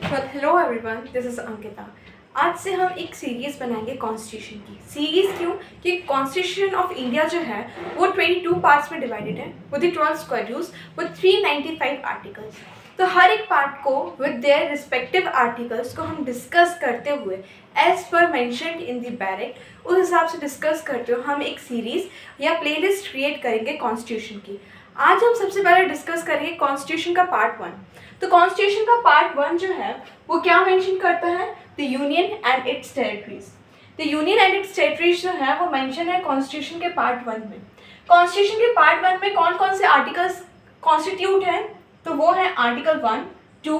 Hello everyone, this is Ankita. आज से हम एक सीरीज़ बनाएंगे कॉन्स्टिट्यूशन की। सीरीज़ क्यों? कि कॉन्स्टिट्यूशन ऑफ इंडिया जो है वो 22 पार्ट्स में डिवाइडेड है विद 12 शेड्यूल्स विद 395 आर्टिकल्स। तो हर एक पार्ट को विद देयर रिस्पेक्टिव आर्टिकल्स को हम डिस्कस करते हुए as per mentioned in the बैरेक्ट उस हिसाब से डिस्कस करते हुए हम एक सीरीज़ या प्लेलिस्ट क्रिएट करेंगे कॉन्स्टिट्यूशन की। आज हम सबसे पहले डिस्कस करेंगे कॉन्स्टिट्यूशन का पार्ट 1। तो कॉन्स्टिट्यूशन का पार्ट 1 जो है वो क्या मेंशन करता है? The union and it's territories. The union and it's territories जो है वो मेंशन है कॉन्स्टिट्यूशन के पार्ट 1 में। कॉन्स्टिट्यूशन के पार्ट 1 में कौन कौन से आर्टिकल्स कॉन्स्टिट्यूट हैं? तो वो है आर्टिकल 1, 2,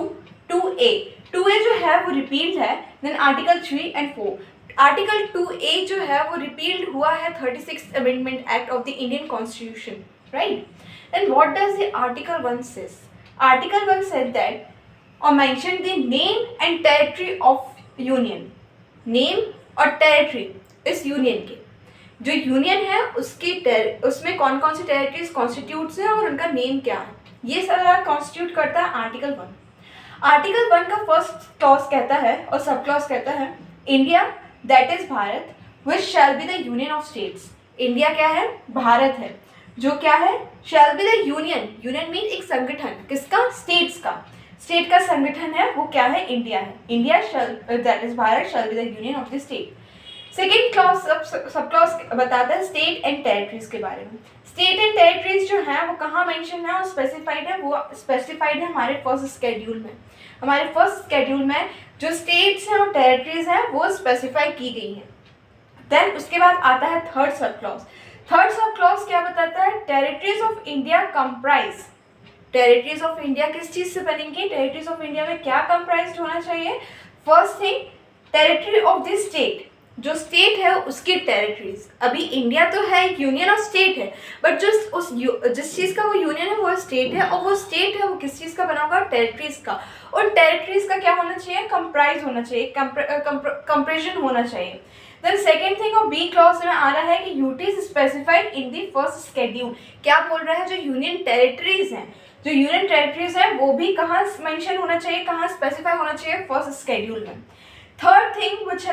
2A। 2A जो है वो रिपील्ड है, then article 3 and 4। Article 2A जो है वो रिपील्ड हुआ है 36th amendment act of the Indian constitution, right? And what does the article 1 says? Article 1 said that or mentioned the name and territory of union. Name और territory इस union के, जो union है उसमें कौन कौन सी टेरिटरीज कॉन्स्टिट्यूट्स हैं और उनका नेम क्या है, ये सारा कॉन्स्टिट्यूट करता है आर्टिकल 1। आर्टिकल 1 का फर्स्ट क्लॉज कहता है और सब क्लॉज कहता है India that is Bharat which shall be the union of states. India क्या है? भारत है, जो क्या है? Shall be the union. Union mean एक संगठन, किसका? स्टेट्स का। स्टेट का संगठन है वो क्या है? इंडिया है। India shall that is Bharat shall be the union of the state. Second clause sub clause बताता है स्टेट एंड टेरिटरीज के बारे में। स्टेट एंड टेरिटरीज जो है वो कहाँ मेंशन है और स्पेसिफाइड है? वो स्पेसिफाइड है हमारे फर्स्ट शेड्यूल में। हमारे फर्स्ट शेड्यूल में जो स्टेट्स हैं और टेरिटरीज हैं वो स्पेसिफाई की गई हैं। देन उसके बाद आता है third sub clause. Third sub clause क्या बताता है? Territories of India comprise. Territories of India किस चीज से बनेंगी? टेरिटरीज ऑफ इंडिया में क्या कंप्राइज होना चाहिए? First thing, territory of the state. जो स्टेट है उसकी टेरिटरीज। अभी इंडिया तो है यूनियन ऑफ स्टेट है, बट जिस चीज का वो यूनियन है वो स्टेट है, और वो स्टेट है वो किस चीज का बना होगा? टेरिटरीज का। और टेरिटरीज का क्या होना चाहिए? कंप्राइज होना चाहिए, कंप्रेशन होना चाहिए। देन सेकेंड थिंग और बी क्लॉज में आ रहा है कि UTs specified in the first schedule. क्या बोल रहा है? जो यूनियन टेरिटरीज हैं, जो यूनियन टेरिटरीज हैं वो भी कहाँ मेंशन होना चाहिए, कहाँ स्पेसिफाई होना चाहिए? फर्स्ट शेड्यूल में। Third thing which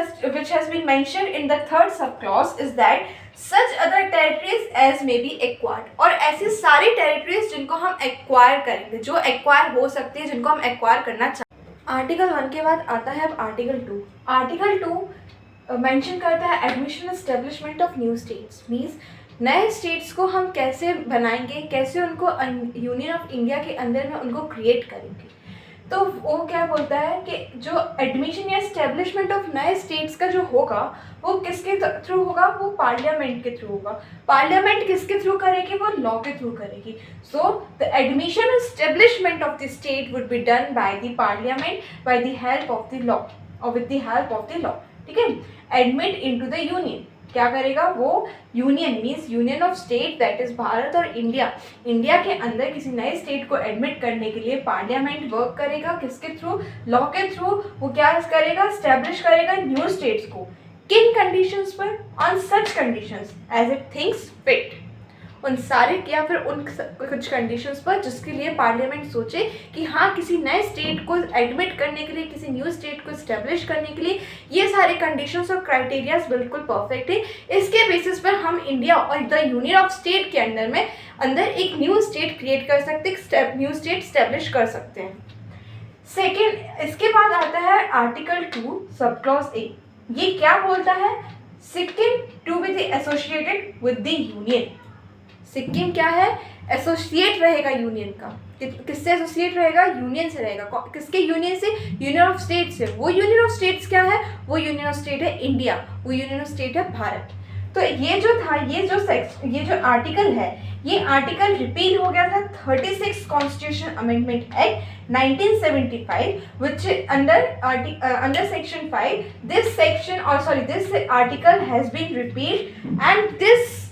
has been mentioned in the third subclause is that such other territories as may be acquired। और ऐसी सारी territories जिनको हम acquire करेंगे, जो acquire हो सकती है, जिनको हम acquire करना चाहते हैं। आर्टिकल 1 के बाद आता है अब आर्टिकल 2। आर्टिकल 2 मेंशन करता है admission establishment of new states. Means नए स्टेट्स को हम कैसे बनाएंगे, कैसे उनको यूनियन ऑफ इंडिया के अंदर में उनको क्रिएट करेंगे। तो वो क्या बोलता है कि जो एडमिशन या एस्टेब्लिशमेंट ऑफ नए स्टेट्स का जो होगा वो किसके थ्रू होगा? वो पार्लियामेंट के थ्रू होगा। पार्लियामेंट किसके थ्रू करेगी? वो लॉ के थ्रू करेगी। So the admission establishment of the state would be done by the parliament by the help of the law और with the help of the law. ठीक है? एडमिट इनटू द यूनियन क्या करेगा? वो union means union of state that is Bharat और India. India के अंदर किसी नए स्टेट को एडमिट करने के लिए पार्लियामेंट वर्क करेगा, किसके थ्रू? लॉ के थ्रू। वो क्या करेगा? स्टैब्लिश करेगा न्यू स्टेट्स को। किन कंडीशंस पर? On such conditions as it thinks fit. उन सारे या फिर उन कुछ कंडीशंस पर जिसके लिए पार्लियामेंट सोचे कि हाँ किसी नए स्टेट को एडमिट करने के लिए, किसी न्यू स्टेट को इस्टेब्लिश करने के लिए ये सारे कंडीशंस और क्राइटेरियाज बिल्कुल परफेक्ट है। इसके बेसिस पर हम इंडिया और द यूनियन ऑफ स्टेट के अंदर एक न्यू स्टेट क्रिएट कर सकते हैं, न्यू स्टेट इस्टेब्लिश कर सकते हैं। सेकेंड, इसके बाद आता है आर्टिकल 2 सब क्लॉज ए। ये क्या बोलता है? Sikkim to be associated with the union. Sikkim क्या है? एसोसिएट रहेगा यूनियन का। किससे एसोसिएट रहेगा? यूनियन से रहेगा। किसके यूनियन से? यूनियन ऑफ स्टेट से। वो यूनियन ऑफ स्टेट्स क्या है? वो यूनियन ऑफ स्टेट है इंडिया, वो यूनियन ऑफ स्टेट है भारत। तो ये जो था, ये जो आर्टिकल है, ये आर्टिकल रिपील हो गया था 36 constitution amendment act 1975 which under section 5 this article has been repealed and this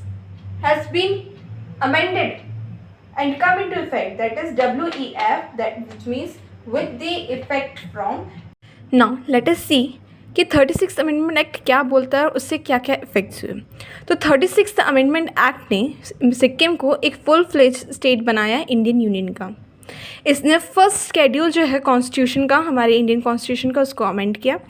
has been amended and come into effect, that is WEF, that which means with the effect from। Now let us see कि 36th amendment act क्या बोलता है और उससे क्या क्या effects हुए। तो 36th अमेंडमेंट एक्ट ने सिक्किम को एक फुल फ्लेज स्टेट बनाया इंडियन यूनियन का। इसने फर्स्ट स्केड्यूल जो है कॉन्स्टिट्यूशन का, हमारे इंडियन कॉन्स्टिट्यूशन का, उसको अमेंड किया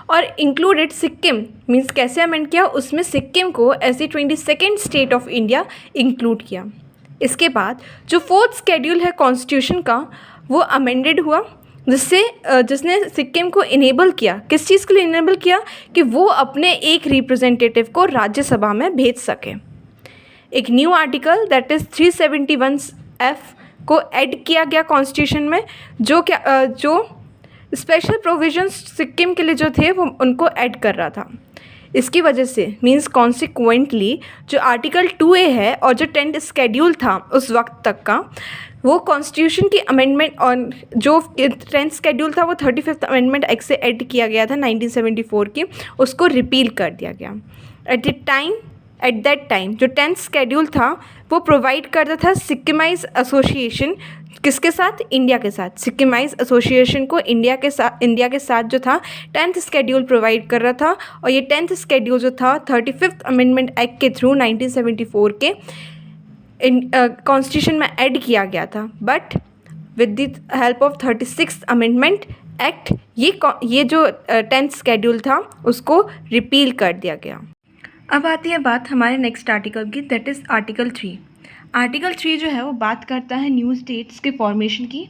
और इंक्लूडेड सिक्किम, मीन्स कैसे अमेंड किया, उसमें सिक्किम को as a 22nd state of India include किया। इसके बाद जो फोर्थ स्केड्यूल है कॉन्स्टिट्यूशन का वो अमेंडेड हुआ, जिसने सिक्किम को इनेबल किया, किस चीज़ के लिए इनेबल किया, कि वो अपने एक रिप्रेजेंटेटिव को राज्यसभा में भेज सके। एक new article that is 371F को ऐड किया गया कॉन्स्टिट्यूशन में, जो स्पेशल प्रोविजंस सिक्किम के लिए जो थे वो उनको ऐड कर रहा था। इसकी वजह से मींस कॉन्सिक्वेंटली जो आर्टिकल 2A है और जो 10th स्केड्यूल था उस वक्त तक का, वो कॉन्स्टिट्यूशन की अमेंडमेंट, और जो 10th स्केड्यूल था वो 35th अमेंडमेंट एक्ट से ऐड किया गया था 1974 की, उसको रिपील कर दिया गया। एट दैट टाइम जो 10th स्केड्यूल था वो प्रोवाइड करता था सिक्किमाइज एसोसिएशन, किसके साथ, इंडिया के साथ। सिक्किमाइज एसोसिएशन को इंडिया के साथ जो था 10th स्केड्यूल प्रोवाइड कर रहा था, और ये 10th स्केड्यूल जो था 35th अमेंडमेंट एक्ट के थ्रू 1974 के कॉन्स्टिट्यूशन में ऐड किया गया था। But with the help of 36th amendment act ये जो 10th स्केड्यूल था उसको रिपील कर दिया गया। अब आती है बात हमारे नेक्स्ट आर्टिकल की, दैट इज़ आर्टिकल 3। आर्टिकल 3 जो है वो बात करता है न्यू स्टेट्स के फॉर्मेशन की,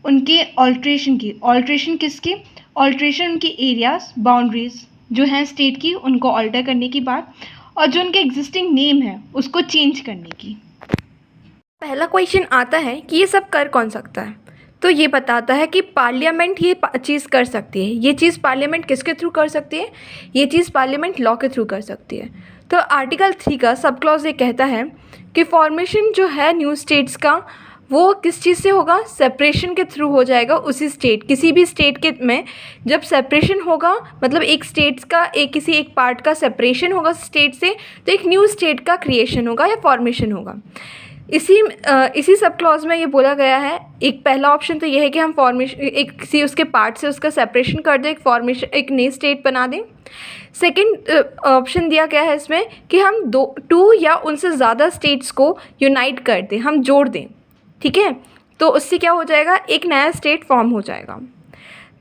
उनके ऑल्ट्रेशन की। ऑल्ट्रेशन किसकी, ऑल्ट्रेशन उनकी एरियाज, बाउंड्रीज जो हैं स्टेट की, उनको ऑल्टर करने की बात, और जो उनके एग्जिस्टिंग नेम है उसको चेंज करने की। पहला क्वेश्चन आता है कि ये सब कर कौन सकता है, तो ये बताता है कि पार्लियामेंट ये चीज़ कर सकती है। ये चीज़ पार्लियामेंट किसके थ्रू कर सकती है, ये चीज़ पार्लियामेंट लॉ के थ्रू कर सकती है। तो आर्टिकल 3 का सब क्लॉज ये कहता है कि फॉर्मेशन जो है न्यू स्टेट्स का वो किस चीज़ से होगा, सेपरेशन के थ्रू हो जाएगा। उसी स्टेट, किसी भी स्टेट के में जब सेपरेशन होगा, मतलब एक स्टेट्स का किसी एक पार्ट का सेपरेशन होगा स्टेट से, तो एक न्यू स्टेट का क्रिएशन होगा या फॉर्मेशन होगा। इसी सब क्लॉज में ये बोला गया है, एक पहला ऑप्शन तो ये है कि हम फॉर्मेशन एक किसी उसके पार्ट से उसका सेपरेशन कर दें, एक नई स्टेट बना दें। सेकंड ऑप्शन दिया गया है इसमें कि हम 2 या उनसे ज़्यादा स्टेट्स को यूनाइट कर दें, हम जोड़ दें, ठीक है, तो उससे क्या हो जाएगा, एक नया स्टेट फॉर्म हो जाएगा।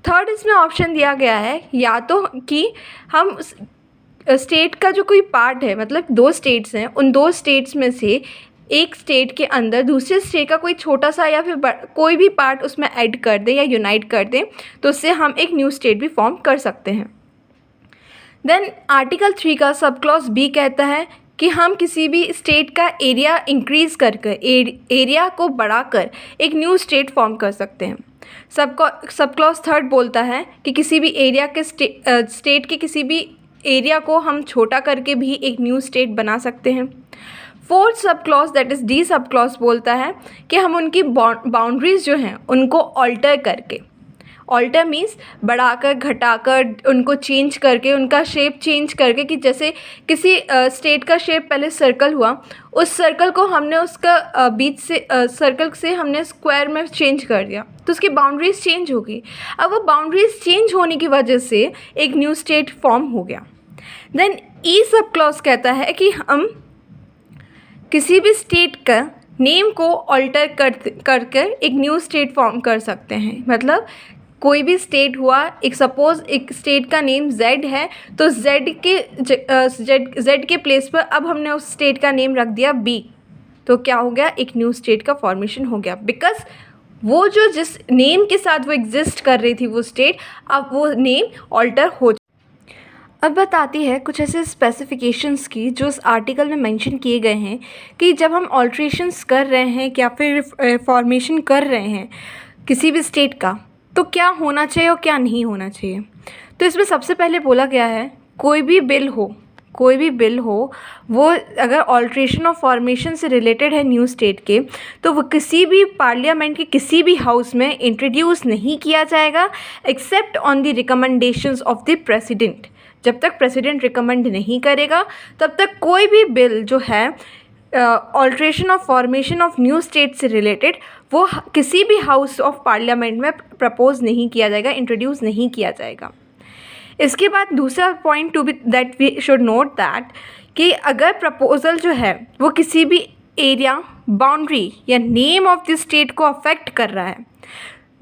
थर्ड इसमें ऑप्शन दिया गया है या तो कि हम स्टेट का जो कोई पार्ट है, मतलब 2 स्टेट्स हैं, उन 2 स्टेट्स में से एक स्टेट के अंदर दूसरे स्टेट का कोई छोटा सा या फिर कोई भी पार्ट उसमें ऐड कर दें या यूनाइट कर दें, तो उससे हम एक न्यू स्टेट भी फॉर्म कर सकते हैं। देन आर्टिकल 3 का सब क्लॉज बी कहता है कि हम किसी भी स्टेट का एरिया इंक्रीज़ कर एरिया को बढ़ाकर एक न्यू स्टेट फॉर्म कर सकते हैं। सब क्लॉज थर्ड बोलता है कि किसी भी एरिया के स्टेट के किसी भी एरिया को हम छोटा करके भी एक न्यू स्टेट बना सकते हैं। Fourth sub clause that is D sub clause बोलता है कि हम उनकी बाउंड्रीज़ जो हैं उनको ऑल्टर करके, ऑल्टर मीन्स बढ़ाकर घटाकर उनको चेंज करके, उनका शेप चेंज करके, कि जैसे किसी स्टेट का शेप पहले सर्कल हुआ, उस सर्कल को हमने उसका बीच से सर्कल से हमने स्क्वायर में चेंज कर दिया, तो उसकी बाउंड्रीज चेंज हो गई। अब वो बाउंड्रीज चेंज होने की वजह से एक न्यू स्टेट फॉर्म हो गया। देन ई सब क्लॉज कहता है कि हम किसी भी स्टेट का नेम को ऑल्टर कर एक न्यू स्टेट फॉर्म कर सकते हैं। मतलब कोई भी स्टेट हुआ, एक सपोज़ एक स्टेट का नेम जेड है, तो जेड के प्लेस पर अब हमने उस स्टेट का नेम रख दिया बी, तो क्या हो गया, एक न्यू स्टेट का फॉर्मेशन हो गया, बिकॉज वो जो जिस नेम के साथ वो एग्जिस्ट कर रही थी वो स्टेट, अब वो नेम ऑल्टर हो। अब बताती है कुछ ऐसे स्पेसिफिकेशंस की जो इस आर्टिकल में मेंशन किए गए हैं कि जब हम ऑल्ट्रेशंस कर रहे हैं या फिर फॉर्मेशन कर रहे हैं किसी भी स्टेट का, तो क्या होना चाहिए और क्या नहीं होना चाहिए। तो इसमें सबसे पहले बोला गया है कोई भी बिल हो वो अगर ऑल्ट्रेशन और फॉर्मेशन से रिलेटेड है न्यू स्टेट के, तो वो किसी भी पार्लियामेंट के किसी भी हाउस में इंट्रोड्यूस नहीं किया जाएगा except on the recommendations of the president. जब तक प्रेसिडेंट रिकमेंड नहीं करेगा तब तक कोई भी बिल जो है alteration of formation of new state से रिलेटेड वो किसी भी हाउस ऑफ पार्लियामेंट में प्रपोज नहीं किया जाएगा, इंट्रोड्यूस नहीं किया जाएगा। इसके बाद दूसरा point to be that we should note that कि अगर प्रपोज़ल जो है वो किसी भी एरिया, बाउंड्री या नेम ऑफ द स्टेट को अफेक्ट कर रहा है,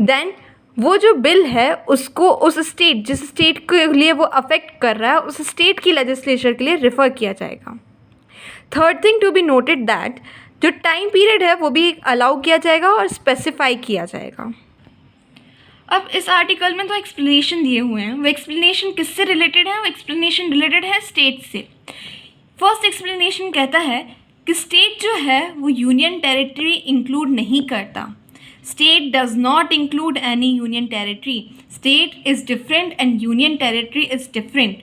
देन वो जो बिल है उसको उस स्टेट, जिस स्टेट के लिए वो अफेक्ट कर रहा है, उस स्टेट की लेजिस्लेचर के लिए रेफ़र किया जाएगा। Third thing to be noted that जो टाइम पीरियड है वो भी अलाउ किया जाएगा और स्पेसिफाई किया जाएगा। अब इस आर्टिकल में तो एक्सप्लेनेशन दिए हुए हैं, वो एक्सप्लेनेशन किससे रिलेटेड है? वो एक्सप्लेनेशन रिलेटेड है स्टेट से। फर्स्ट एक्सप्लेनेशन कहता है कि स्टेट जो है वो यूनियन टेरिटरी इंक्लूड नहीं करता। State does not include any union territory. State is different and union territory is different.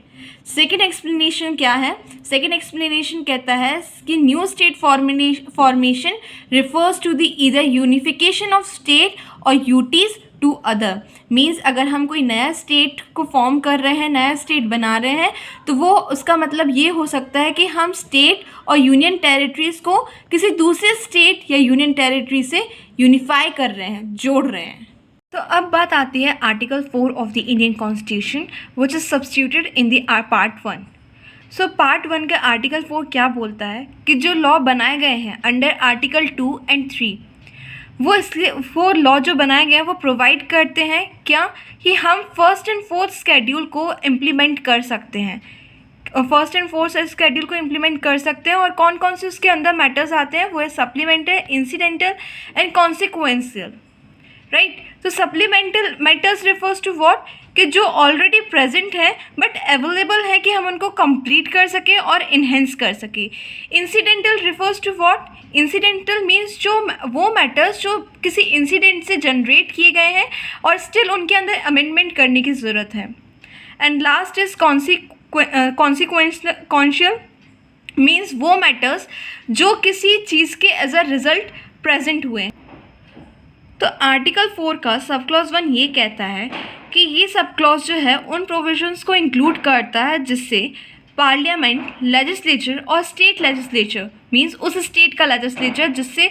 Second explanation क्या है? सेकेंड एक्सप्लेनेशन कहता है कि new state formation refers to the either unification of state और UTs to other. मीन्स अगर हम कोई नया स्टेट को फॉर्म कर रहे हैं, नया स्टेट बना रहे हैं, तो वो उसका मतलब ये हो सकता है कि हम स्टेट और यूनियन टेरिटरीज़ को किसी दूसरे स्टेट या यूनियन टेरिटरी से यूनिफाई कर रहे हैं, जोड़ रहे हैं। तो अब बात आती है article 4 of the Indian constitution which is substituted in the part 1। So part 1 का आर्टिकल 4 क्या बोलता है कि जो लॉ बनाए गए हैं अंडर आर्टिकल 2 एंड 3, वो इसलिए वो लॉ जो बनाए गए हैं वो प्रोवाइड करते हैं क्या कि हम फर्स्ट एंड फोर्थ स्केड्यूल को इम्प्लीमेंट कर सकते हैं। फर्स्ट एंड फोर्थ स्केड्यूल को इम्प्लीमेंट कर सकते हैं और कौन कौन से उसके अंदर मैटर्स आते हैं वो है supplemental, incidental and consequential, right. तो supplemental matters refers to what कि जो ऑलरेडी प्रेजेंट है बट अवेलेबल है कि हम उनको कंप्लीट कर सकें और इन्हेंस कर सकें। Incidental refers to what? Incidental means जो वो मैटर्स जो किसी इंसिडेंट से जनरेट किए गए हैं और स्टिल उनके अंदर अमेंडमेंट करने की ज़रूरत है। And last is consequential means वो मैटर्स जो किसी चीज़ के एज अ रिजल्ट प्रेजेंट हुए हैं। तो आर्टिकल 4 का सब क्लॉज 1 ये कहता है कि ये सब क्लॉज जो है उन प्रोविजंस को इंक्लूड करता है जिससे पार्लियामेंट, लेजिस्लेचर और स्टेट लेजिस्लेचर मींस उस स्टेट का लेजिस्लेचर जिससे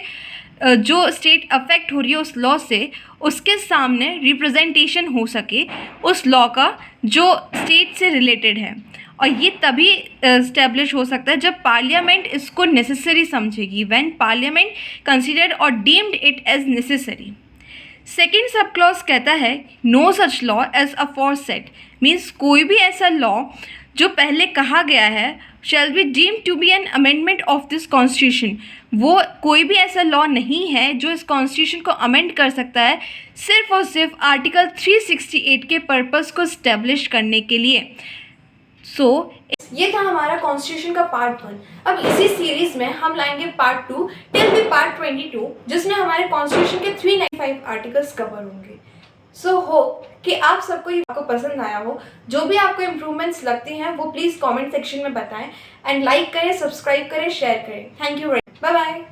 जो स्टेट अफेक्ट हो रही है उस लॉ से, उसके सामने रिप्रेजेंटेशन हो सके उस लॉ का जो स्टेट से रिलेटेड है। और ये तभी इस्टेब्लिश हो सकता है जब पार्लियामेंट इसको नेसेसरी समझेगी, व्हेन पार्लियामेंट कंसीडर्ड और deemed it as necessary. Second sub clause कहता है no such law as aforesaid means कोई भी ऐसा लॉ जो पहले कहा गया है shall be deemed to be an amendment of this constitution. वो कोई भी ऐसा लॉ नहीं है जो इस कॉन्स्टिट्यूशन को अमेंड कर सकता है सिर्फ और सिर्फ आर्टिकल 368 के पर्पस को इस्टेब्लिश करने के लिए। ये था हमारा कॉन्स्टिट्यूशन का पार्ट 1। अब इसी सीरीज में हम लाएंगे पार्ट 2 टिल द पार्ट 22 जिसमें हमारे कॉन्स्टिट्यूशन के 395 आर्टिकल्स कवर होंगे। सो होप कि आप सबको ये आपको पसंद आया हो। जो भी आपको इम्प्रूवमेंट्स लगती हैं वो प्लीज़ कमेंट सेक्शन में बताएं एंड लाइक करें, सब्सक्राइब करें, शेयर करें। Thank you, bye bye.